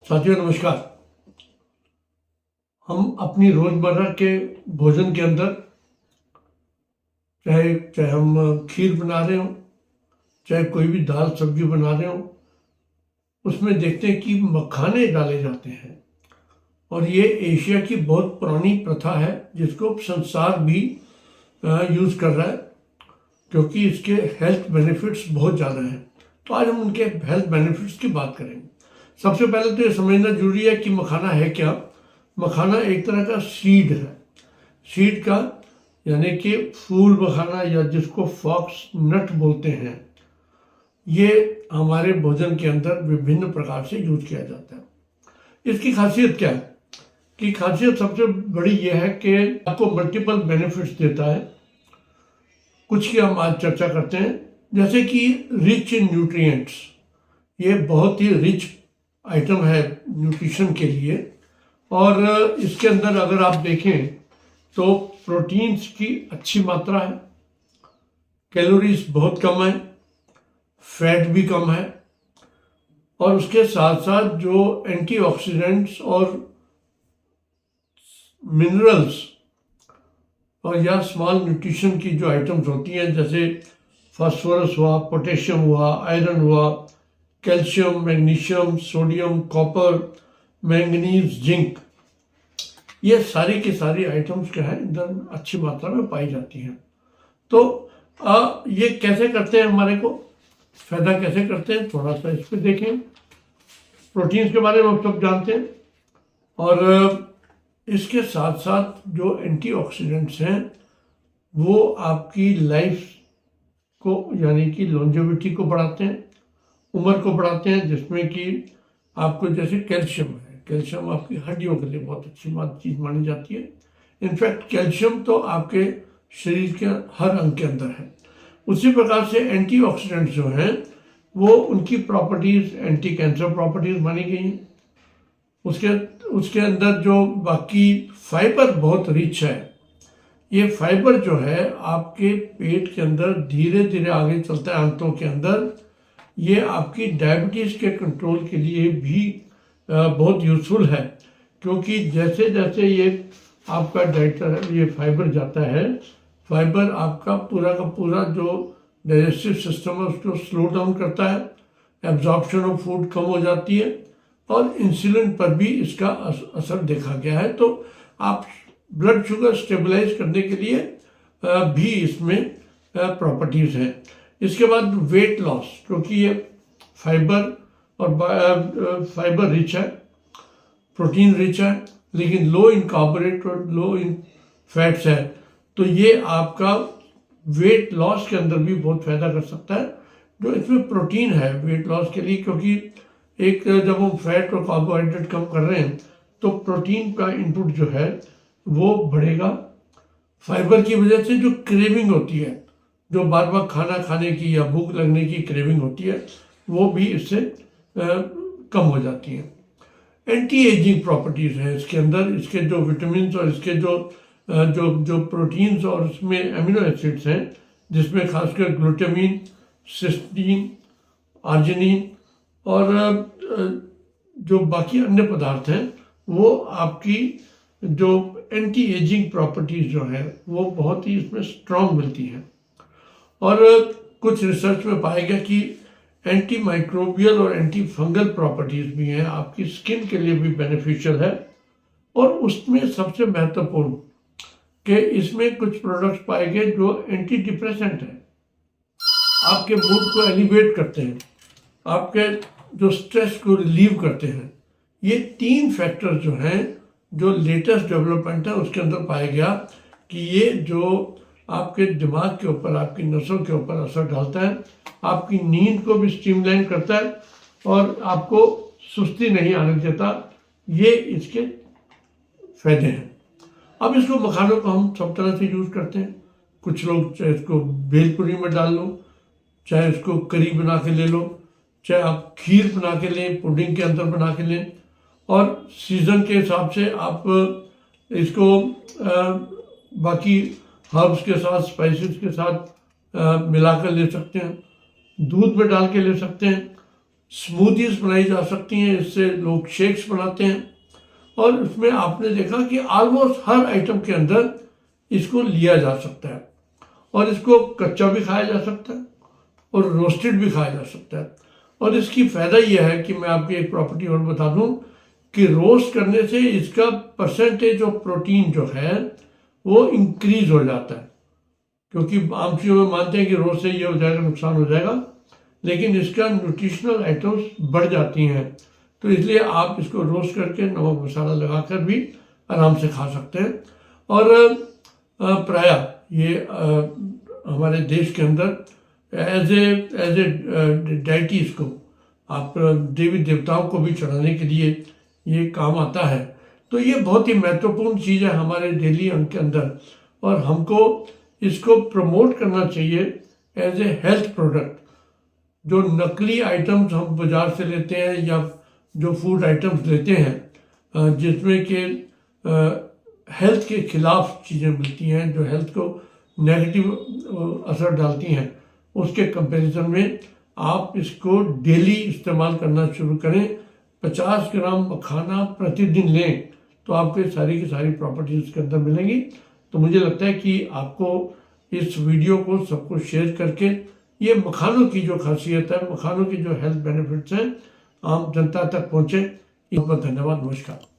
साथियों नमस्कार। हम अपनी रोजमर्रा के भोजन के अंदर चाहे हम खीर बना रहे हो, चाहे कोई भी दाल सब्जी बना रहे हो, उसमें देखते हैं कि मखाने डाले जाते हैं। और ये एशिया की बहुत पुरानी प्रथा है जिसको संसार भी यूज़ कर रहा है, क्योंकि इसके हेल्थ बेनिफिट्स बहुत ज़्यादा हैं। तो आज हम उनके हेल्थ बेनिफिट्स की बात करेंगे। सबसे पहले तो ये समझना जरूरी है कि मखाना है क्या। मखाना एक तरह का सीड है। सीड का यानी कि फूल मखाना या जिसको फॉक्स नट बोलते हैं, ये हमारे भोजन के अंदर विभिन्न प्रकार से यूज किया जाता है। इसकी खासियत क्या है? कि खासियत सबसे बड़ी यह है कि आपको मल्टीपल बेनिफिट्स देता है। कुछ की हम आज चर्चा करते हैं, जैसे कि रिच इन न्यूट्रिएंट्स। ये बहुत ही रिच आइटम है न्यूट्रिशन के लिए। और इसके अंदर अगर आप देखें तो प्रोटीन्स की अच्छी मात्रा है, कैलोरीज बहुत कम है, फैट भी कम है, और उसके साथ साथ जो एंटीऑक्सीडेंट्स और मिनरल्स और या स्मॉल न्यूट्रिशन की जो आइटम्स होती हैं, जैसे फास्फोरस हुआ, पोटेशियम हुआ, आयरन हुआ, calcium, magnesium, sodium, copper, manganese, zinc, ये सारी की सारी आइटम्स क्या है इधर अच्छी मात्रा में पाई जाती हैं। तो ये कैसे करते हैं, हमारे को फायदा कैसे करते हैं, थोड़ा सा इस पर देखें। प्रोटीन्स के बारे में हम सब जानते हैं, और इसके साथ साथ जो एंटीऑक्सीडेंट्स हैं वो आपकी लाइफ को यानी कि लॉन्जेविटी को बढ़ाते हैं, उम्र को बढ़ाते हैं, जिसमें कि आपको जैसे कैल्शियम है, कैल्शियम आपकी हड्डियों के लिए बहुत अच्छी चीज़ मानी जाती है। इनफैक्ट कैल्शियम तो आपके शरीर के हर अंग के अंदर है। उसी प्रकार से एंटीऑक्सीडेंट्स जो हैं वो उनकी प्रॉपर्टीज़ एंटी कैंसर प्रॉपर्टीज़ मानी गई हैं। उसके अंदर जो बाकी फाइबर बहुत रिच है। ये फाइबर जो है आपके पेट के अंदर धीरे धीरे आगे चलता है आंतों के अंदर। ये आपकी डायबिटीज़ के कंट्रोल के लिए भी बहुत यूज़फुल है, क्योंकि जैसे जैसे ये आपका ये फाइबर जाता है, फाइबर आपका पूरा का पूरा जो डाइजेस्टिव सिस्टम है उसको स्लो डाउन करता है, एब्जॉर्प्शन ऑफ फूड कम हो जाती है, और इंसुलिन पर भी इसका असर देखा गया है। तो आप ब्लड शुगर स्टेबलाइज करने के लिए भी इसमें प्रॉपर्टीज़ हैं। इसके बाद वेट लॉस, क्योंकि ये फाइबर और फाइबर रिच है, प्रोटीन रिच है, लेकिन लो इन कार्बोहाइड्रेट और लो इन फैट्स है, तो ये आपका वेट लॉस के अंदर भी बहुत फायदा कर सकता है। जो इसमें प्रोटीन है वेट लॉस के लिए, क्योंकि एक जब हम फैट और कार्बोहाइड्रेट कम कर रहे हैं तो प्रोटीन का इनपुट जो है वो बढ़ेगा। फाइबर की वजह से जो क्रेविंग होती है, जो बार बार खाना खाने की या भूख लगने की क्रेविंग होती है, वो भी इससे कम हो जाती है। एंटी एजिंग प्रॉपर्टीज़ हैं इसके अंदर। इसके जो विटामिन और इसके जो प्रोटीन्स और उसमें एमिनो एसिड्स हैं, जिसमें खासकर ग्लूटामिन, सिस्टीन, आर्जिनिन और जो बाकी अन्य पदार्थ हैं, वो आपकी जो एंटी एजिंग प्रॉपर्टीज़ जो है वो बहुत ही इसमें स्ट्रॉन्ग मिलती हैं। और कुछ रिसर्च में पाया गया कि एंटी माइक्रोबियल और एंटी फंगल प्रॉपर्टीज़ भी हैं, आपकी स्किन के लिए भी बेनिफिशियल है। और उसमें सबसे महत्वपूर्ण कि इसमें कुछ प्रोडक्ट्स पाए गए जो एंटी डिप्रेसेंट हैं, आपके मूड को एलिवेट करते हैं, आपके जो स्ट्रेस को रिलीव करते हैं। ये 3 फैक्टर जो हैं, जो लेटेस्ट डेवलपमेंट है उसके अंदर पाया गया कि ये जो आपके दिमाग के ऊपर, आपकी नसों के ऊपर असर डालता है, आपकी नींद को भी स्ट्रीमलाइन करता है और आपको सुस्ती नहीं आने देता। ये इसके फायदे हैं। अब इसको मखानों को हम सब तरह से यूज़ करते हैं। कुछ लोग चाहे इसको भेलपुरी में डाल लो, चाहे इसको करी बना के ले लो, चाहे आप खीर बना के लें, पुडिंग के अंदर बना के लें, और सीज़न के हिसाब से आप इसको बाकी हर्ब्स के साथ, स्पाइसेस के साथ मिलाकर ले सकते हैं, दूध में डाल के ले सकते हैं, स्मूदीज बनाई जा सकती हैं, इससे लोग शेक्स बनाते हैं। और उसमें आपने देखा कि ऑलमोस्ट हर आइटम के अंदर इसको लिया जा सकता है, और इसको कच्चा भी खाया जा सकता है और रोस्टेड भी खाया जा सकता है। और इसकी फ़ायदा यह है कि मैं आपकी एक प्रॉपर्टी और बता दूं कि रोस्ट करने से इसका परसेंटेज ऑफ प्रोटीन जो है वो इंक्रीज हो जाता है, क्योंकि आम चीज़ों में मानते हैं कि रोस्ट से ये हो जाएगा, नुकसान हो जाएगा, लेकिन इसका न्यूट्रिशनल आइटम्स बढ़ जाती हैं। तो इसलिए आप इसको रोस्ट करके नमक मसाला लगाकर भी आराम से खा सकते हैं। और प्रायः ये हमारे देश के अंदर एज ए डाइटिस को, आप देवी देवताओं को भी चढ़ाने के लिए ये काम आता है। तो ये बहुत ही महत्वपूर्ण चीज़ है हमारे डेली के अंदर, और हमको इसको प्रमोट करना चाहिए एज ए हेल्थ प्रोडक्ट। जो नकली आइटम्स हम बाज़ार से लेते हैं या जो फूड आइटम्स लेते हैं जिसमें कि हेल्थ के खिलाफ चीज़ें मिलती हैं, जो हेल्थ को नेगेटिव असर डालती हैं, उसके कंपैरिजन में आप इसको डेली इस्तेमाल करना शुरू करें। 50 ग्राम मखाना प्रतिदिन लें तो आपको सारी की सारी प्रॉपर्टीज उसके अंदर मिलेंगी। तो मुझे लगता है कि आपको इस वीडियो को सबको शेयर करके ये मखानों की जो खासियत है, मखानों की जो हेल्थ बेनिफिट्स हैं, आम जनता तक पहुँचे। बहुत बहुत धन्यवाद। नमस्कार।